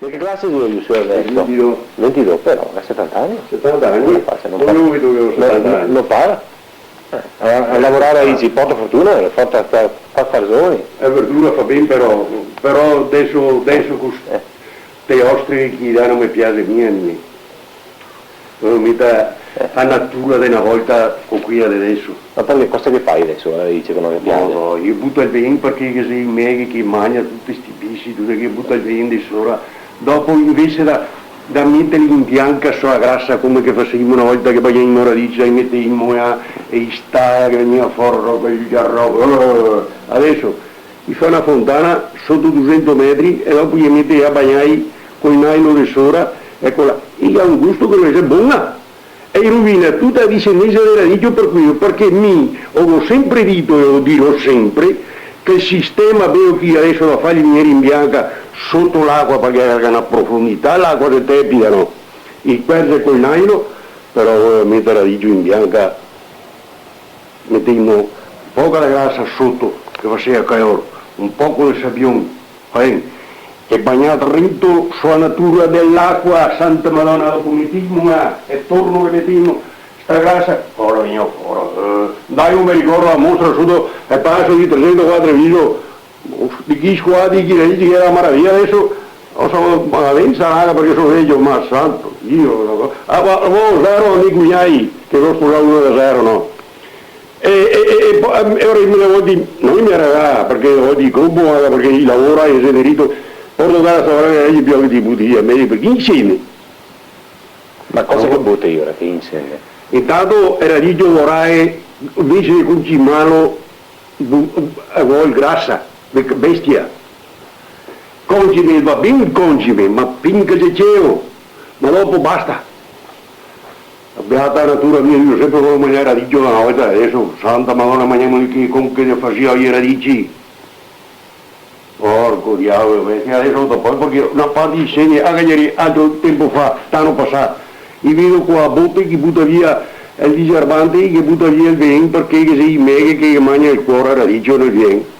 Che classe dura Giuseppe adesso? 22. 22, però, a 70 anni? 70 anni? Come fa se non Come parla? lui che ho 70 anni? Non parla? A lavorare a Igi porta fortuna, porta farzoni. La verdura fa bene però adesso te ostri che non mi piace niente. Non mi dà la natura di una volta con qui adesso. Ma perché cosa che fai adesso? Dice che non mi piace. No, io butto il vino perché che sei me che mangia tutti questi bisci, tutti che butta il vino di sopra. Dopo invece da mettere in bianca sulla grassa come che facevamo una volta che facevamo radice e mettemmo e sta che veniva fuori il garro. Adesso mi fa una fontana sotto 200 metri e dopo gli metti a bagnare con il nylon di sopra, eccola, e ha un gusto che è buona. E rovina tutta la discendenza della radice per cui, perché ho sempre detto e lo dirò sempre che il sistema vedo che adesso la fa gli neri in bianca sotto l'acqua perché ha una profondità, l'acqua è tepida, no? Il perde col nylon, però mettere la radice in bianca mettiamo poca la grassa sotto che faceva calore, un poco di sabbione, e bagnato dritto sulla natura dell'acqua, Santa Madonna, dopo mettiamo e torno e mettiamo sta grassa, ora mio, dai non mi ricordo la mostra sotto e passo di 304 video di chi squadri, chi dice che era maraviglia, adesso non so, ma sarà perché sono vecchio, ma santo, io, zero di cugnai, che lo sposato uno da zero, no? E ora mi voglio non mi era perché ho di gruppo, perché lavora e si è derito, porto da lavorare gli più di butti a me, perché insieme. Ma cosa che butti ora che insieme? Intanto era di lavorare invece di concimalo vuol grassa, bestia. Concime, va bene concime, ma finché c'è ma dopo basta. La beata natura mia, io sempre volevo mangiare radici una volta, adesso Santa Madonna mangiamo che con che ne faceva i radici. Porco diavolo, perché adesso dopo, perché una parte di segni, anche ieri, altro tempo fa, l'anno passato, io vedo qua a botte che butta via il diserbante, che butta via il vino, perché che sei me che mangia il cuore a radici o nel vino.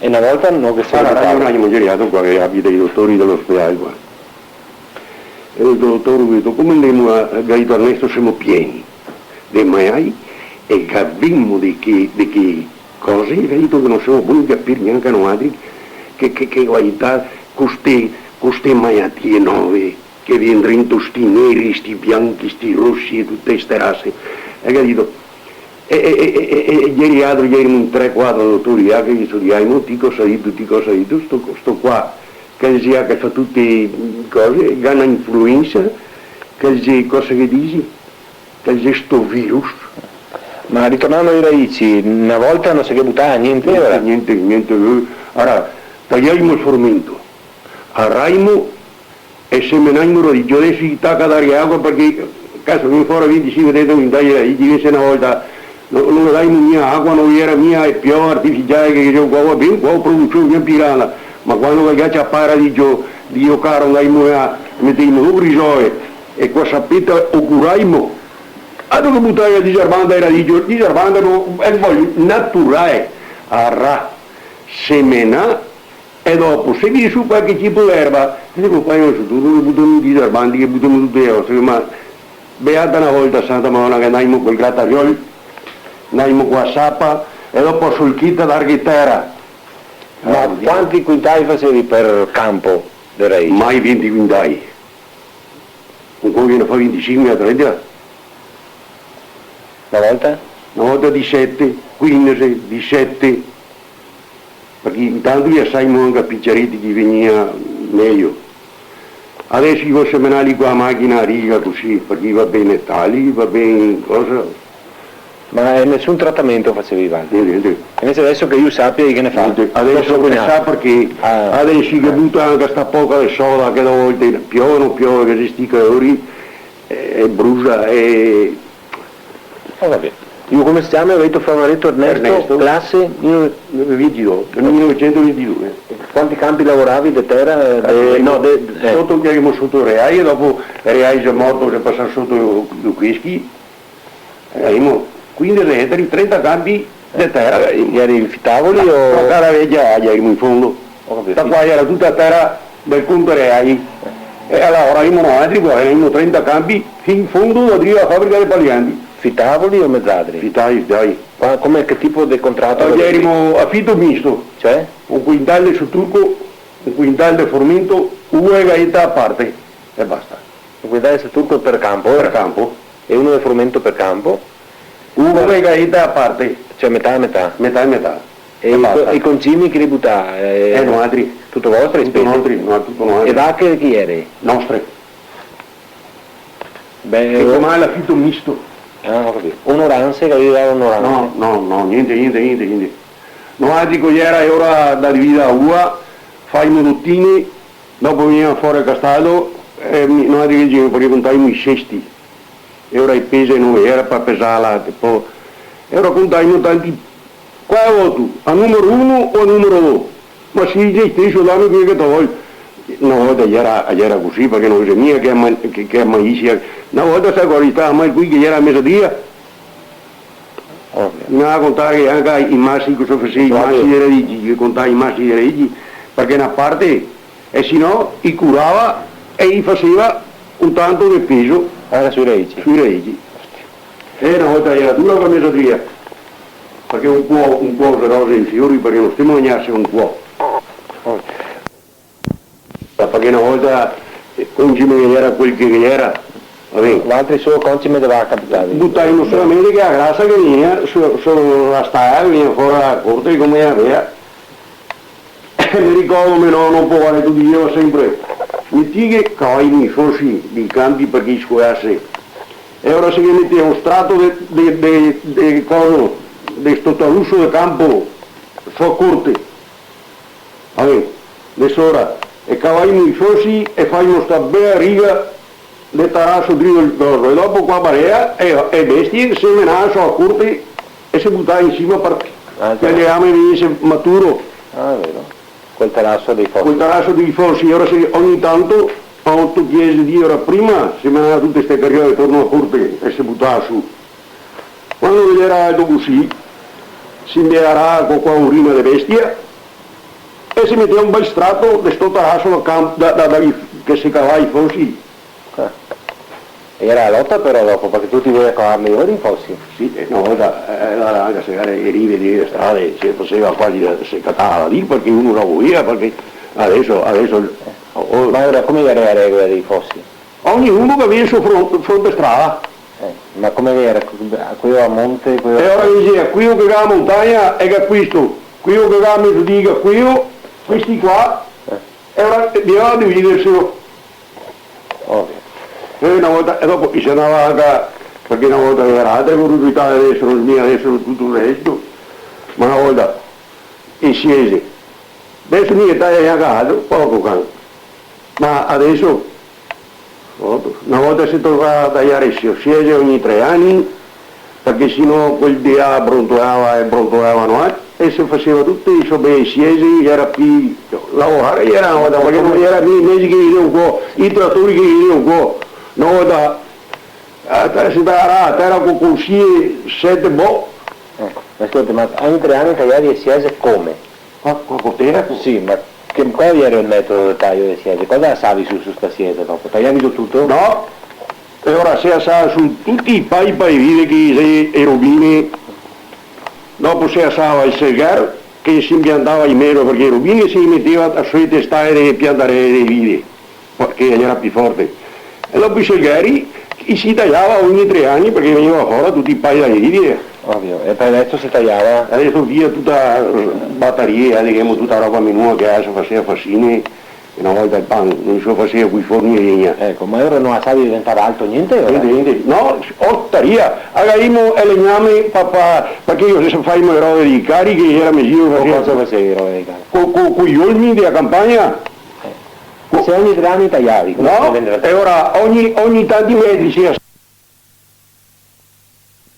E una volta non che sei Allora, io non ho mangiato qua che abita i dottori dell'ospedale qua. E il dottore mi ha detto, come andiamo a Gaito Ernesto siamo pieni di maiai e capiamo di che cose, e Gaito che non siamo buoni a capire neanche noi che guarda queste maiatie nuove che vengono in sti neri, sti bianchi, sti rossi e tutte queste razze. E Gaito, e ieri altro, ieri un 3-4 dottori che gli studiamo, ti cosa dito, sto qua. Che sia che fa tutte cose, che hanno influenza, che sia cosa che dici, che sia sto virus. Ma ritornando ai radici, una volta non si che buttare niente, Niente. Allora, tagliamo il formento, arraimo e semenamo radici, adesso si tacca a dare acqua perché, caso mi fuori 25 dentro mi dai radici, invece una volta non dai mia acqua, non era mia e più artificiale che io qua, ben qua produzione mia pirana. Ma quando che c'è para di io caro andiamo a mettiamo un risoe e qua sapete occuraimo altro che buttare il diserbante era di diserbante è poi naturale arra semena e dopo se viene su qualche tipo d'erba e dico qua io su tutto che buttano i diserbanti che buttano tutte le altre ma beata una volta Santa Madonna che andiamo quel grattaciolo andiamo qua a Sapa e dopo sul chita d'arghitera. Ma quanti quintali facevi per campo del radici? Mai 20 quintali. Un po' viene a fare 25 a 30. Una volta? Una volta 17, 15, 17. Perché intanto gli assaiamo anche a picciaretti che veniva meglio. Adesso io posso seminare con la macchina a riga così, perché va bene tali, va bene cosa. Ma nessun trattamento facevi avanti? Niente. Invece adesso che io sappia che ne fa? Adesso che sa perché adesso che butta anche sta poca di soda che da volte piove che si stica ori e brucia e... vabbè. Io come si chiama? Ho detto Favoretto Ernesto, classe? 1922. Quanti campi lavoravi di terra? Sotto che abbiamo sotto Reai e dopo Reai è morto, è passato sotto Luqueschi. Abbiamo 15 ettari, 30 campi di terra. Eri in tavoli o? Caraveggia, in fondo. Ho capito. Da qua era tutta terra del Contereai. E allora eravamo altri, eravamo 30 campi, fin in fondo arriva la fabbrica dei Pagliandi. Fitavoli o mezzadri? Fitai, dai. Che tipo di contratto? Oggi eravamo a fitto misto, Cioè? un quintale su turco, un quintale di formento, una gaeta a parte e basta. Guidare il turco per campo? Per campo, E uno di frumento per campo? una gaeta a parte, Cioè metà e metà. metà e metà. E basta. i concimi che li buttare? E noi altri, Tutto vostro? tutto nostri, no, tutto noi. E vacche chi eri? Nostre. Beh, E come la fitto misto? ho capito. Onoranze che aveva onoranze? No, niente. Noi altri che era ora da divisa a ua, fai i modottini, dopo veniva fuori il castello, e noi altri che dicevano perché contavamo i cesti. E ora i pesi non era per pesarla, poi, e ora contavamo tanti. Qua è voto, a numero 1 o a numero 2? Ma si dice stesso l'anno che toglie. Una volta era così perché non c'è mica che maissia. Una volta sai quando stava mai qui che era a mezzodia. Ovvio. Mi va a contare che anche i massi che sono i massi dei regi, che contava i massi dei regi, perché una parte, e se no, i curava e gli faceva un tanto di peso Anche sui regi? sui regi. E una volta era dura per mezzodia, perché un po' di rose e fiori, perché non stiamo a mangiarsi un po'. Perché una volta concime che era quel che era, vabbè, L'altro suo concime doveva capitare? buttavano solamente che la grassa che veniva sulla stalla, veniva fuori dalla corte come aveva. E mi ricordo mio nonno povero tu diceva sempre, metti che cavai i fossi di campi per chi scuoiasse. E ora se metteva un strato di coso, di sto talusso del campo, sua corte. Vabbè, adesso ora, e cavai i fossi e fai uno sta bella riga di tarasso dritto il dorso. E dopo qua barea e bestie si menavano sulla corte e si buttava in cima per che il legame venisse maturo. Ah, è vero. Quel terrazzo dei Quel fossi. tarasso di fossi, ora ogni tanto, a 8 chiese di ora prima, si menava tutte queste carriere attorno alla corte e si buttava su. Quando era così, si inviarà con qua urina di bestia e si metteva un bel strato di sto tarasso che si cavava i fossi. Era la lotta però dopo, perché tu ti vuoi cavarli ora i fossi? Sì, una volta era anche se le rive di strade si faceva quasi, si cattava lì perché uno la voleva, perché adesso Ma ora come era la regola dei fossi? ognuno che viene su fronte strada. Ma come era? Quello a monte? Quello... E ora diceva, qui che va a montagna è che questo, qui che va a mezzodia, questi qua, e ora bisognava dividerselo. Ovvio. E una volta, e dopo si andava anche, perché una volta era altre curiosità, adesso tutto il resto, ma una volta in Siese, adesso niente è anche altro, poco can. Ma adesso, una volta si trovava a tagliare Siese ogni 3 anni, perché sennò quel dia brontolava e si faceva tutti i bei Siesi, era più lavorare, era una volta, perché non era più i mesi che gli un po', i trattori che gli un po'. Una volta si darà a terra con consigli 7 boh. Ma ascolta, ma ogni 3 anni tagliavi le siese come? Qua poteva? Sì, ma qual era il metodo del taglio delle siese? Cosa assavi su sta siese dopo? Tagliavi su tutto? No, e ora si assava su tutti i pai vivi che i rubini, dopo si assava il segar che si impiantava in meno perché i rubini si metteva a sue testate e piantare dei vivi, perché era più forte. E dopo i segari si tagliava ogni 3 anni perché veniva fuori tutti i pai da vivi. Ovvio, e per adesso si tagliava? Adesso via tutta batteria, diciamo tutta roba minua che adesso faceva fascine, e una volta il pan non si faceva qui forni e legna. Ecco, ma ora non assavi diventare alto niente? Niente. No, ottaria, avremo il legname papà, perché io se fai le robe di cariche era meglio Cosa facevi roba di casa? con gli olmi della campagna. Se ogni 3 anni tagliavi, come No, e ora ogni tanti metri si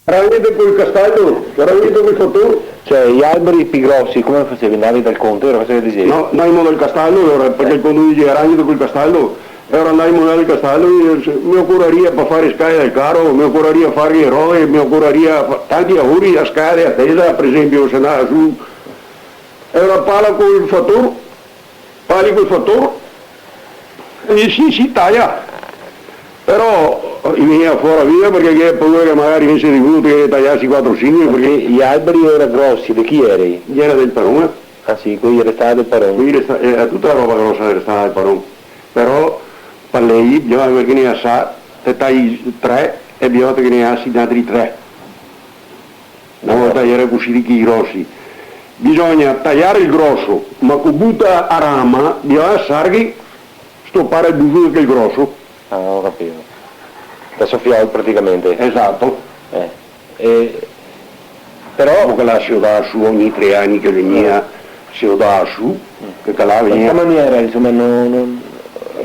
Ravete quel castello, ravete quel fotone. Cioè gli alberi più grossi, come facevi? Andavi dal conto, ora facevi disegni? No, andiamo dal castello, perché il conto dice ragnete quel castello, e ora andiamo dal castello, mi occorreria per fare scale del carro, mi occorreria fare le robe, mi occorreria tanti lavori a scale a tesa, per esempio se andava su, e ora parla con il fattore, parli col fattore e si taglia, però veniva fuori via perché che paura che magari mi si rivoluto che tagliassi 4-5 Perché perché gli alberi erano grossi, di chi eri? gli era del Parone, Ah sì, qui era stato del Parone. qui era tutta la roba grossa restava del Parone, però per lei bisogna che ne ha sa, te tagli 3 e bisogna che ne ha altri 3. Una volta era così di chi grossi. Bisogna tagliare il grosso, ma con butta a rama bisogna sarghi stoppare il buco che è il grosso. Ah, ho capito. Da soffiare praticamente. Esatto. Però Dopo che la si dà su ogni 3 anni che veniva, si dà su, che là in questa veniva maniera insomma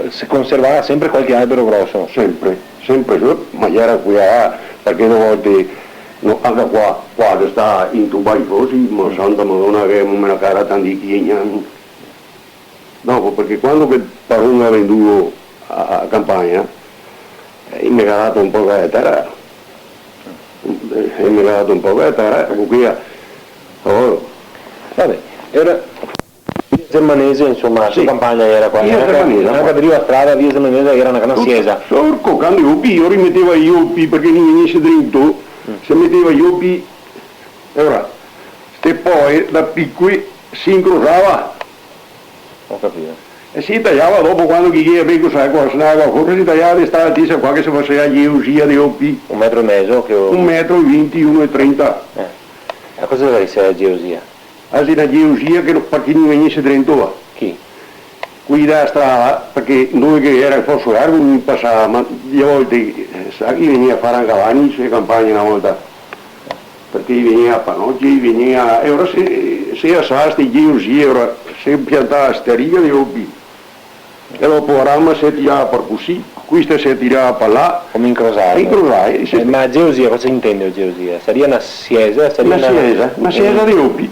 si conservava sempre qualche albero grosso. sempre su, ma era qui perché una volta, no, anche qua che sta in tubai così, ma Santa Madonna che non me la cara tanti chiegni. Dopo, perché quando che Parone ha venduto a campagna, mi ha dato un po' di terra, qui Vabbè, era via Germanese, insomma, Sì. la campagna era qua. Via Germanese, Anche qua. per la strada via Germanese era una canasiesa. Sorco, quando io rimetteva gli oppi perché non venisse dritto, si metteva gli oppi, e ora, e poi da piccoli si incrociava Ho capito. e si tagliava dopo quando chi era becco sai cosa snaga, forse si tagliava di stare a qua che si faceva gli usia di oppi, 1,5 metri che ho... 1,20 m, 1,30 m. A cosa deve essere la geosia? Allora la geosia che perché non venisse dritto Chi? qui da strada, perché noi che era il fosso largo non passava, ma di volte sa chi veniva a fare anche avanti sulle campagne una volta, perché veniva a Panoggi, veniva, e ora se assasti geosia, ora si piantava sta riga di oppi, e dopo la rama si tirava per così, questa si tirava per là, Come incrociato. e incrociai, Ma geosia, cosa intende geosia? Sarebbe una siesa? Sarebbe una siesa di oppi.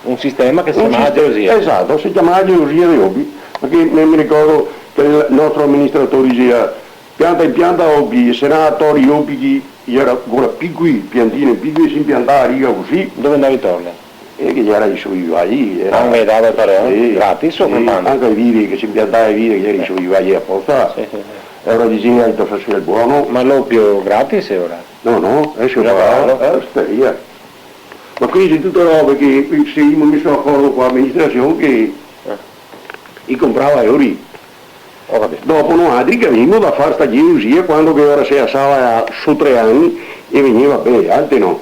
Un sistema che si Un chiama sistema- geosia. Esatto, si chiamava geosia di oppi, perché mi ricordo che il nostro amministratore diceva pianta in pianta oppi, senatori oppi che era ancora piccoli, piantine piccole, si impiantava a riga così, Dove andavi a tornare? e che era i suoi vivai. Anche dava il parere? Gratis o comprando? anche i vivi, che si impiantava i vivi, che erano i suoi vivai apposta, Sì, sì, sì. e ora diceva che faceva il buono, Ma l'oppio gratis ora? no, adesso Già va, pago. osteria. Ma qui c'è tutta roba che se io mi sono accorto con l'amministrazione che i comprava euro. Ho capito. Dopo noi altri che venivano da fare sta geosia quando che ora si assava su 3 anni e veniva bene, altri no.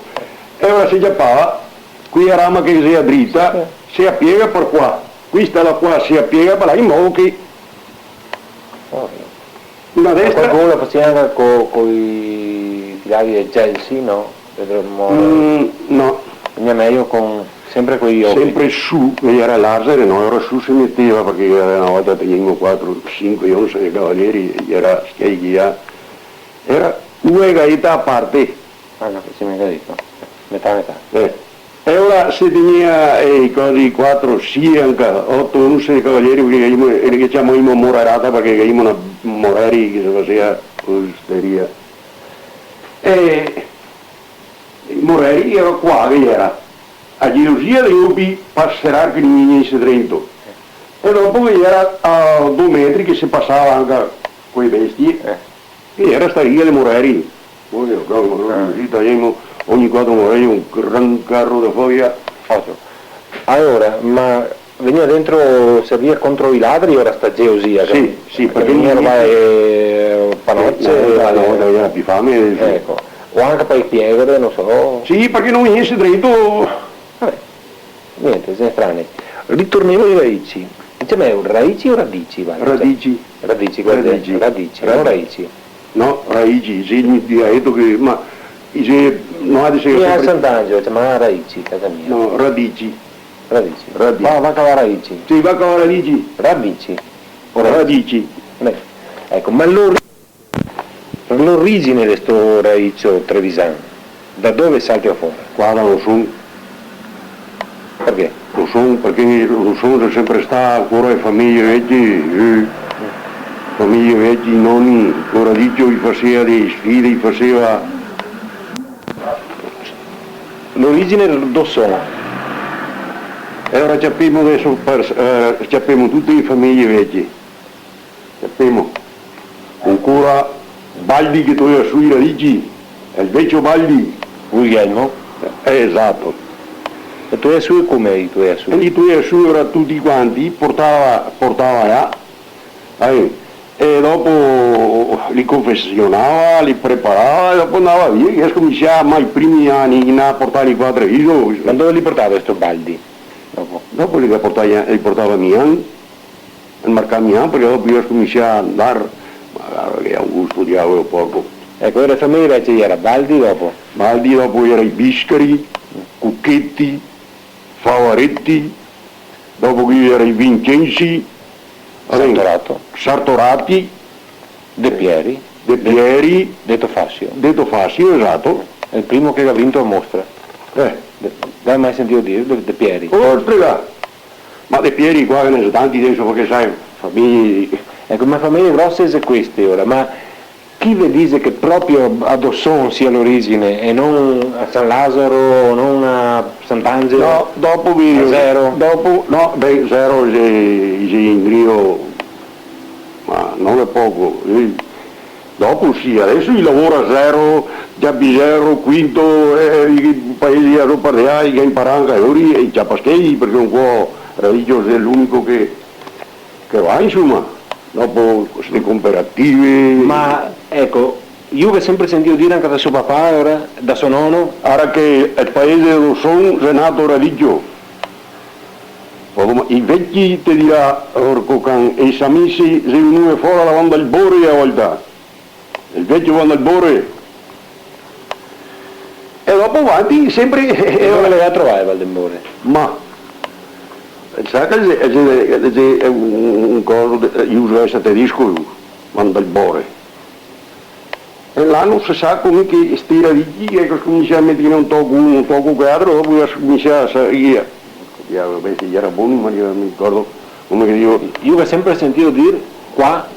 E ora si chiappava, qui la rama che si è dritta, si appiega per qua, questa la qua si appiega per là in modo che Ho capito. una destra, Qualcuno lo faceva anche con i filari del Chelsea, no? Vedremo. no, Mia meglio con sempre con gli occhi. sempre su, che era laser, no, ora su si metteva perché una volta teníamo 4, 5, 11 cavalieri, era schiaia, era una gaeta a parte. Ah no, si mi ha detto. Metà. E ora si tenia i cose 4, sì, anche 8, 11 cavalieri, perché che chiamiamo morerata perché abbiamo una moreri che si faceva osteria. E i moreri era qua che era, a geosia dei ubi passerà che non venisse dentro. E dopo che era a 2 metri che si passava anche con i bestie, che era sta riga dei moreri. Poi tagliamo ogni 4 moreri un gran carro da foglia. Ottimo. Allora, ma veniva dentro, serviva contro i ladri ora sta geosia? Sì, perché venivano non panocce, era più fame. ecco. O anche poi piegole, non so. Sì, perché non venisse dritto. Vabbè, niente, sono strani. Ritorniamo ai radici. Diciamo, radici o radici? Vai? Radici. Radici, guarda, Radici. radici, non radici. No, radici, sì, mi ha detto che, ma non ha di Io a sempre. Sant'Angelo, chiamava radici, casa mia. No, radici. Radici. Radici. Va a cavare radici. Sì, va con radici. Radici. O Radici. Beh, ecco, ma l'origine di questo radicio trevisano, da dove salta fuori? Qua lo sono, Perché? perché lo sono sempre stato ancora le famiglie vecchie, famiglie vecchie, i nonni, il radicio gli faceva delle sfide, gli faceva. L'origine do sono. E ora abbiamo adesso, abbiamo tutte le famiglie vecchie. Abbiamo ancora Baldi che tu hai sui radici, è il vecchio Baldi. Guglielmo? Esatto. E tu hai su come i tuoi su? E i tuoi su ora tutti quanti, portava là, e dopo li confezionava, li preparava e dopo andava via, e cominciava i primi anni a portare i quattro viso. Ma dove li portava questo Baldi? Dopo li portava a Milan, al mercato Milan, perché dopo io cominciavo ad andare, magari che a un gusto diavolo poco. Ecco, era famiglia invece era Baldi dopo? Baldi dopo era i Biscari, Cucchetti, Favaretti, dopo qui era i Vincenzi, Sartorato? Sartorati, De Pieri? De Pieri, Detto Fassio? Detto Fassio, esatto. È il primo che ha vinto a mostra. L'hai mai sentito dire? De Pieri? Oltre là. Ma De Pieri qua che ne sono tanti adesso perché sai, famiglie. Ecco, ma famiglie grosse sono queste ora, ma chi vi dice che proprio a Dosson sia l'origine e non a San Lazzaro, non a Sant'Angelo? No, dopo vi A Zero? Dopo, no, beh, Zero è in Rio, ma non è poco. Dopo sì, adesso il lavoro a Zero, Giabbisero, Quinto, i paesi a Ropardeai che imparano e i Ciapaschelli, perché un po' Religioso è l'unico che va, insomma. Dopo queste cooperative. Ma ecco, io ho sempre sentito dire anche da suo papà, ora, da suo nonno. Ora che il paese dove sono è nato Religio. I vecchi ti dirà, e i samisi si venuti fuori la banda del Bore a volta. Il vecchio va al Bore. E dopo avanti sempre. E dove le va a trovare Valdembore? Ma sa che è un coso, io uso essere tedesco, manda il Bore. E là non si sa come che stira di chi, che comincia a mettere un tocco quadro, dopo comincia a salire. Beh, se era buono, ma io mi ricordo come che io. Io ho sempre sentito dire qua,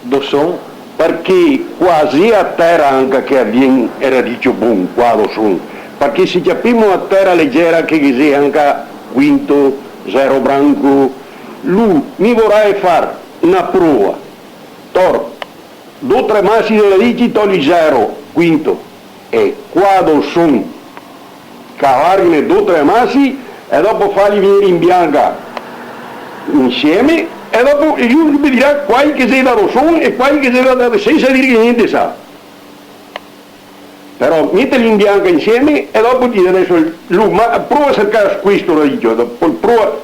Dosson, perché quasi a terra anche che avviene era dice buon qua Dosson, perché se capiamo a terra leggera che sia anche Quinto, Zero Branco, lui mi vorrei fare una prova, 2 o 3 massi della radici togli Zero, Quinto, e qua Dosson, cavarne 2 o 3 massi e dopo farli venire in bianca insieme e dopo lui mi dirà qual che sei da Dosson e qual che sei da senza dire che niente sa. Però metterli in bianca insieme e dopo dire adesso lui, ma prova a cercare questo radice, dopo prova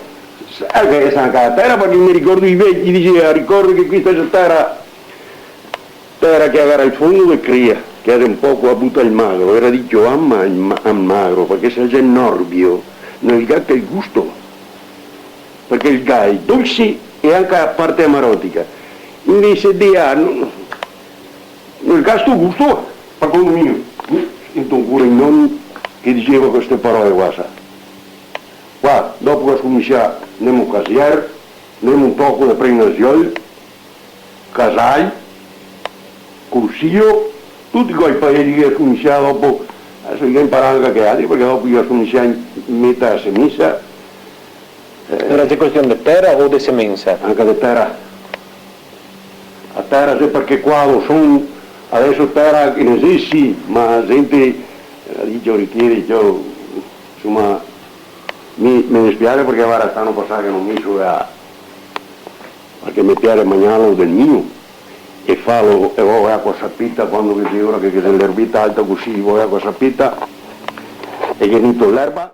che è anche la terra perché mi ricordo i vecchi diceva ricordo che questa è terra che aveva il fondo e crea, che era un poco a butta il magro, era di Giovanna a magro, perché se c'è il norbio, non il gatto è il gusto, perché il gatto è dolce e anche a parte amarotica, invece di non il gatto gusto, secondo me, sento pure il nonno che diceva queste parole qua, sa. Qua, dopo che cominciamo, andiamo a casier, andiamo un poco di prenasiol, casai, Cursillo, tutti quei paesi che cominciamo dopo, adesso io imparavo anche altri, perché dopo io cominciavo a mettere a semissa. Era già questione di terra o di semenza? Anche di terra. A terra sì, perché qua lo sono, adesso terra che non esiste, ma la gente dice richiede, insomma, mi dispiace perché ora stanno passando che non mi so perché mi piace mangiarlo del mio e farlo e ho acqua sapita quando vedi ora che c'è l'erbita alta così, ho acqua sapita e che inizio l'erba